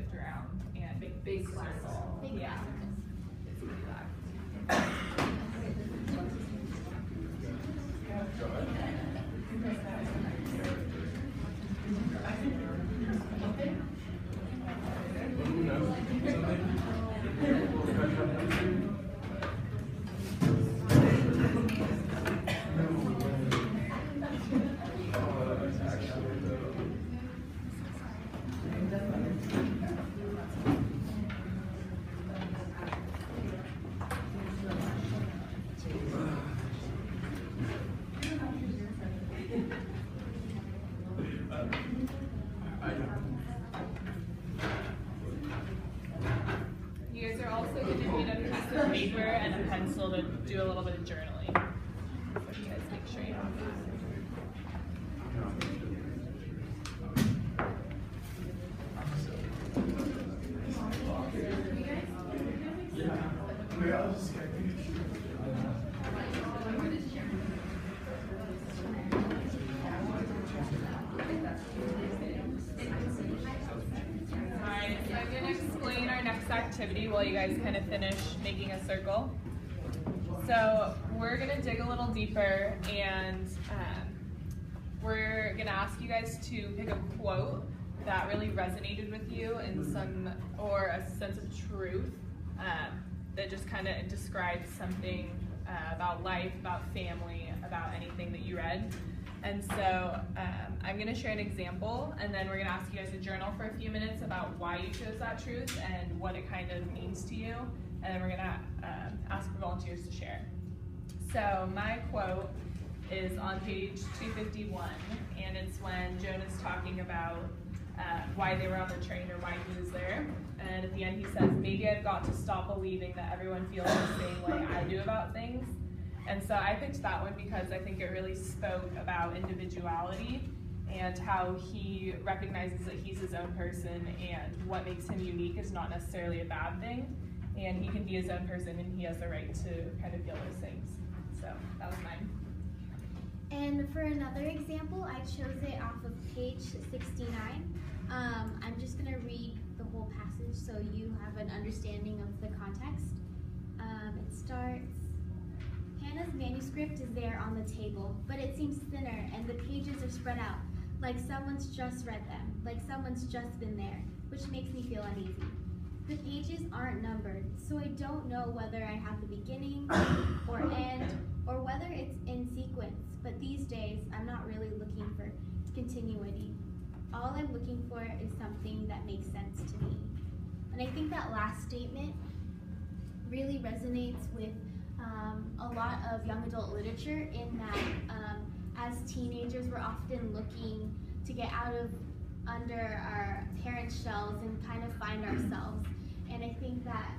shift around and big circle. Yeah. It's really loud. You guys are also going to need a piece of paper and a pencil to do a little bit of journaling. So you guys make sure you have that. Alright, so I'm going to explain our next activity while you guys kind of finish making a circle. So we're going to dig a little deeper, and we're going to ask you guys to pick a quote that really resonated with you in or a sense of truth that just kind of describes something about life, about family, about anything that you read. And so I'm going to share an example, and then we're going to ask you guys to journal for a few minutes about why you chose that truth and what it kind of means to you. And then we're going to ask for volunteers to share. So my quote is on page 251, and it's when Jonah's talking about why they were on the train or why he was there. And at the end he says, maybe I've got to stop believing that everyone feels the same way I do about things. And so I picked that one because I think it really spoke about individuality and how he recognizes that he's his own person, and what makes him unique is not necessarily a bad thing. And he can be his own person, and he has the right to kind of feel those things. So that was mine. And for another example, I chose it off of page 69. I'm just going to read the whole passage so you have an understanding of the context. It starts, Hannah's manuscript is there on the table, but it seems thinner and the pages are spread out, like someone's just read them, like someone's just been there, which makes me feel uneasy. The pages aren't numbered, so I don't know whether I have the beginning or end, or whether it's in sequence, but these days I'm not really looking for continuity. All I'm looking for is something that makes sense to me. And I think that last statement really resonates with a lot of young adult literature, in that as teenagers we're often looking to get out of under our parents' shells and kind of find ourselves. And I think that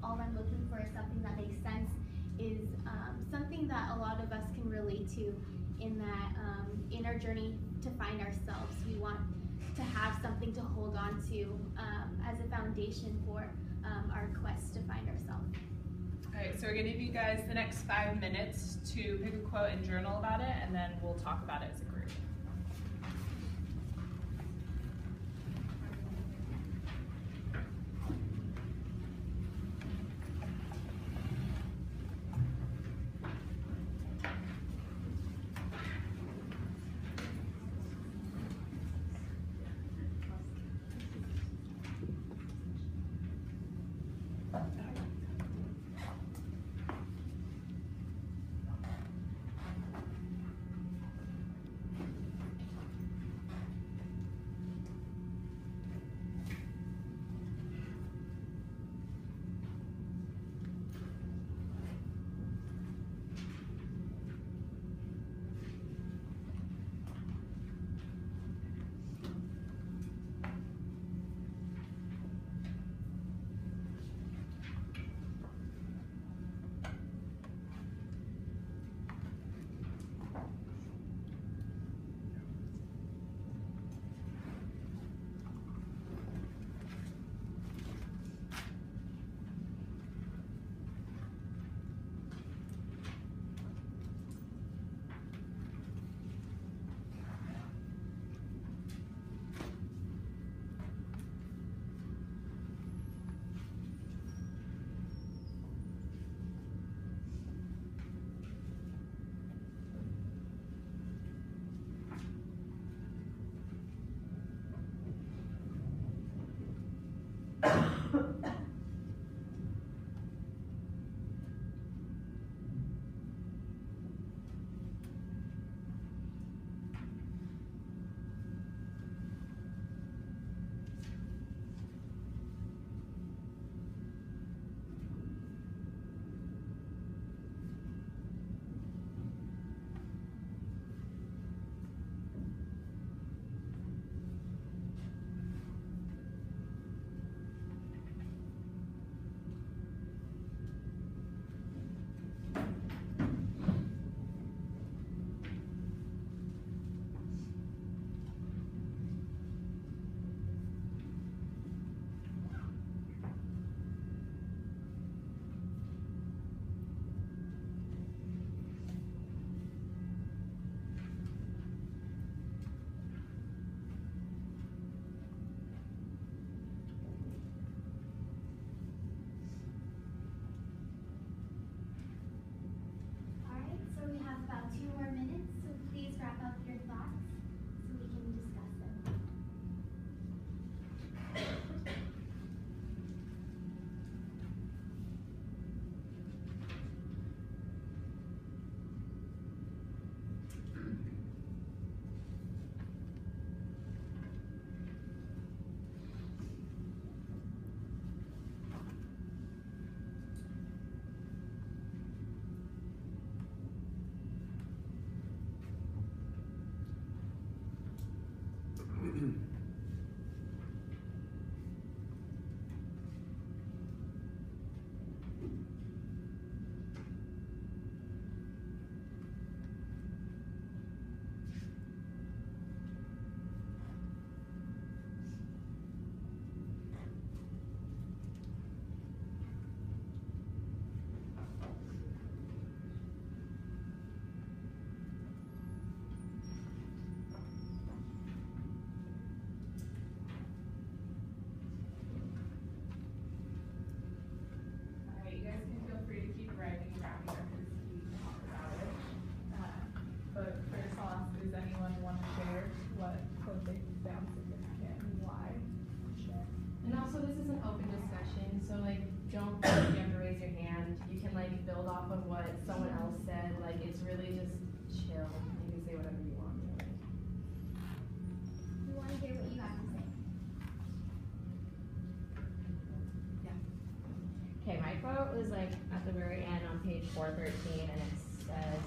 all I'm looking for is something that makes sense is something that a lot of us can relate to, in that in our journey to find ourselves, we want to have something to hold on to as a foundation for our quest to find ourselves. All right, so we're going to give you guys the next 5 minutes to pick a quote and journal about it, and then we'll talk about it as a group. And also, this is an open discussion, so like, don't feel like you have to raise your hand. You can like build off of what someone else said. Like, it's really just chill. You can say whatever you want. Really. We want to hear what you have to say. Okay, my quote was like at the very end on page 413, and it says,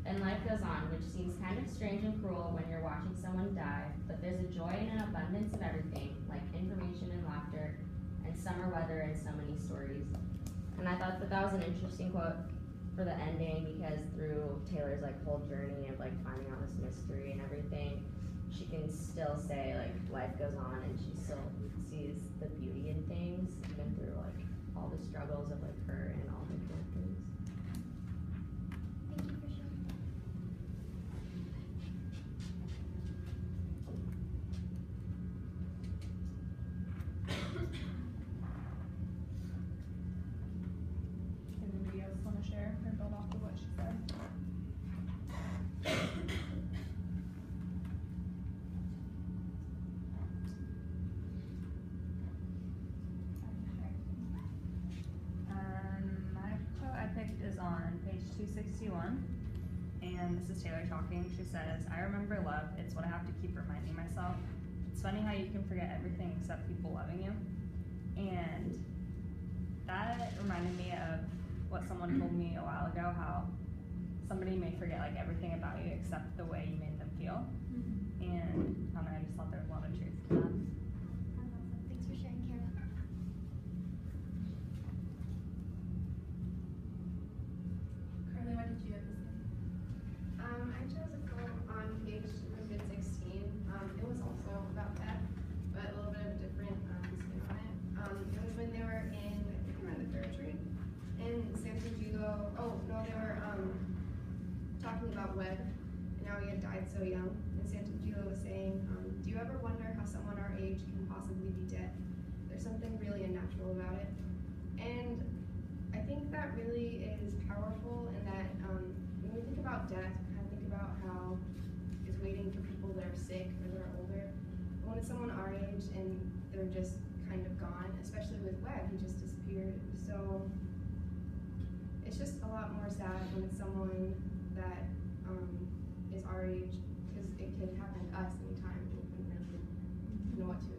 "And life goes on, which seems kind of strange and cruel when you're watching someone die, but there's a joy and an abundance of everything, like information and laughter, and summer weather and so many stories." And I thought that was an interesting quote for the ending, because through Taylor's like whole journey of like finding out this mystery and everything, she can still say like life goes on, and she still sees the beauty in things, even through like all the struggles of like her and all the good things. Thank you for sharing. Anybody else want to share or build off of what she said? My quote I picked is on page 261, and this is Taylor talking. She says, "I remember love, it's what I have to keep reminding myself. It's funny how you can forget everything except people loving you." And that reminded me of what someone told me a while ago, how somebody may forget like everything about you except the way you made them feel. And I don't know, I just thought there was a lot of truth to that. Thanks for sharing, Kara. Carly, what did you have to say? I chose a quote on page 116. It was also about death, but a little bit of a different spin on it. It was when they were in, I think they were in the fair trade, in San Francisco. Oh, no, they were talking about Webb, and how he had died so young. And San Francisco was saying, do you ever wonder how someone our age can possibly be dead? There's something really unnatural about it. And I think that really is powerful, in that when we think about death, we kind of think about how it's waiting for people that are sick or that are older. But when it's someone our age and they're just kind of gone, especially with Webb, he just disappeared. So it's just a lot more sad when it's someone that is our age, because it could happen to us anytime and we wouldn't really know what to